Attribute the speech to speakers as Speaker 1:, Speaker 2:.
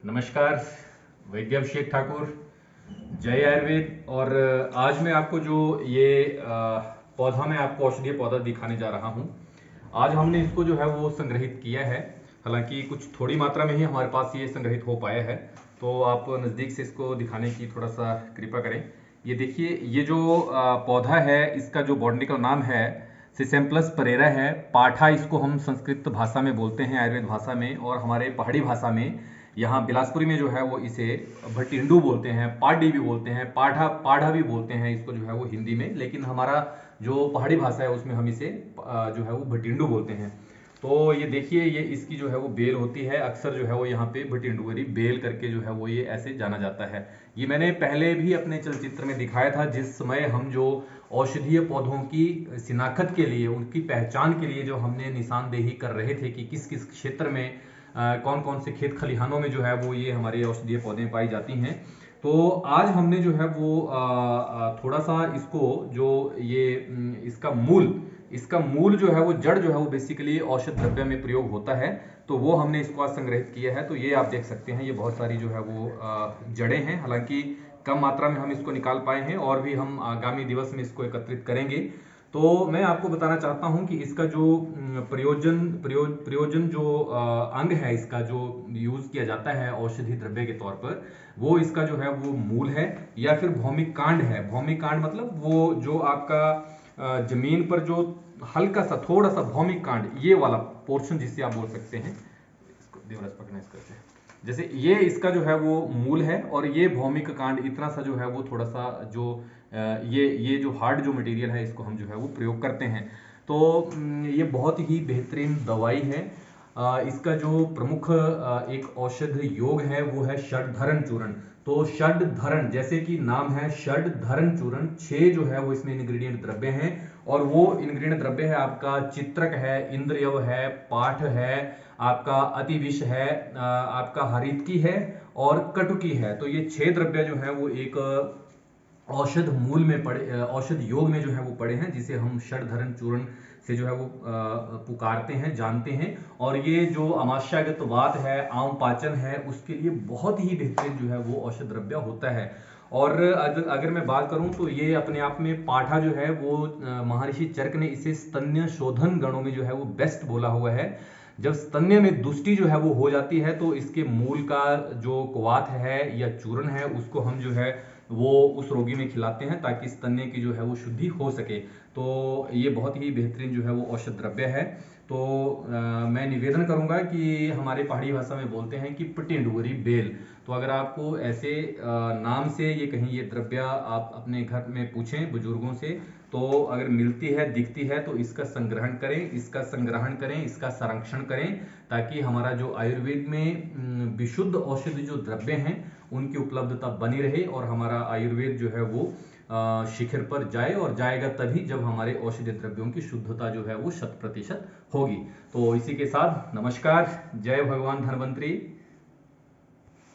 Speaker 1: नमस्कार। वैद्याभिषेक ठाकुर, जय आयुर्वेद। और आज मैं आपको जो ये पौधा मैं आपको औषधीय पौधा दिखाने जा रहा हूँ। आज हमने इसको जो है वो संग्रहित किया है। हालांकि कुछ थोड़ी मात्रा में ही हमारे पास ये संग्रहित हो पाया है, तो आप नज़दीक से इसको दिखाने की थोड़ा सा कृपा करें। ये देखिए, ये जो पौधा है, इसका जो बॉटनिकल नाम है सिसेम्प्लस परेरा है। पाठा इसको हम संस्कृत भाषा में बोलते हैं, आयुर्वेद भाषा में, और हमारे पहाड़ी भाषा में यहाँ बिलासपुरी में जो है वो इसे भटिंडू बोलते हैं, पाडी भी बोलते हैं, पाढ़ा भी बोलते हैं इसको जो है वो हिंदी में। लेकिन हमारा जो पहाड़ी भाषा है उसमें हम इसे जो है वो भटिंडू बोलते हैं। तो ये देखिए, ये इसकी जो है वो बेल होती है। अक्सर जो है वो यहाँ पे भटिंडुअरी बेल करके जो है वो ये ऐसे जाना जाता है। ये मैंने पहले भी अपने चलचित्र में दिखाया था, जिस समय हम जो औषधीय पौधों की शिनाख्त के लिए, उनकी पहचान के लिए जो हमने निशानदेही कर रहे थे कि किस किस क्षेत्र में कौन कौन से खेत खलिहानों में जो है वो ये हमारे औषधीय पौधे पाई जाती हैं। तो आज हमने जो है वो थोड़ा सा इसको जो ये इसका मूल जो है वो जड़ जो है वो बेसिकली औषध द्रव्य में प्रयोग होता है। तो वो हमने इसको आज संग्रहित किया है। तो ये आप देख सकते हैं, ये बहुत सारी जो है वो जड़ें हैं। हालांकि कम मात्रा में हम इसको निकाल पाए हैं, और भी हम आगामी दिवस में इसको एकत्रित करेंगे। तो मैं आपको बताना चाहता हूं कि इसका जो प्रयोजन जो अंग है, इसका जो यूज किया जाता है औषधि द्रव्य के तौर पर, वो इसका जो है वो मूल है या फिर भौमिक कांड है। भौमिक कांड मतलब वो जो आपका जमीन पर जो हल्का सा थोड़ा सा भौमिक कांड, ये वाला पोर्शन जिसे आप बोल सकते हैं। इसको देवराज पकड़ना इसका से। जैसे ये इसका जो है वो मूल है, और ये भौमिक कांड इतना सा जो है वो थोड़ा सा जो ये जो हार्ड जो मटेरियल है, इसको हम जो है वो प्रयोग करते हैं। तो ये बहुत ही बेहतरीन दवाई है। इसका जो प्रमुख एक औषध योग है वो है षडधरण चूर्ण। तो षडधरण, जैसे कि नाम है षडधरण चूर्ण, 6 जो है वो इसमें इंग्रेडिएंट द्रव्य हैं। और वो इंग्रेडिएंट द्रव्य है आपका चित्रक है, इंद्रयव है, पाठ है, आपका अतिविष है, आपका हरितकी है, और कटुकी है। तो ये 6 द्रव्य जो है वो एक औषध मूल में पड़े, औषध योग में जो है वो पड़े हैं, जिसे हम षडधरण चूर्ण से जो है वो पुकारते हैं, जानते हैं। और ये जो अमाश्यागत वात है, आम पाचन है, उसके लिए बहुत ही बेहतरीन जो है वो औषध द्रव्य होता है। और अगर मैं बात करूं तो ये अपने आप में पाठा जो है वो महर्षि चरक ने इसे स्तन्य शोधन गणों में जो है वो बेस्ट बोला हुआ है। जब स्तन्य में दुष्टि जो है वो हो जाती है, तो इसके मूल का जो क्वाथ है या चूर्ण है, उसको हम जो है वो उस रोगी में खिलाते हैं, ताकि स्तन्य की जो है वो शुद्धि हो सके। तो ये बहुत ही बेहतरीन जो है वो औषध द्रव्य है। तो मैं निवेदन करूंगा कि हमारे पहाड़ी भाषा में बोलते हैं कि पटिंडुगरी बेल। तो अगर आपको ऐसे नाम से ये कहीं ये द्रव्य आप अपने घर में पूछें बुजुर्गों से, तो अगर मिलती है, दिखती है, तो इसका संग्रहण करें, इसका संरक्षण करें, ताकि हमारा जो आयुर्वेद में विशुद्ध औषधि जो द्रव्य हैं उनकी उपलब्धता बनी रहे, और हमारा आयुर्वेद जो है वो शिखर पर जाए। और जाएगा तभी जब हमारे औषधि द्रव्यों की शुद्धता जो है वो 100% होगी। तो इसी के साथ नमस्कार, जय भगवान धन्वंतरी।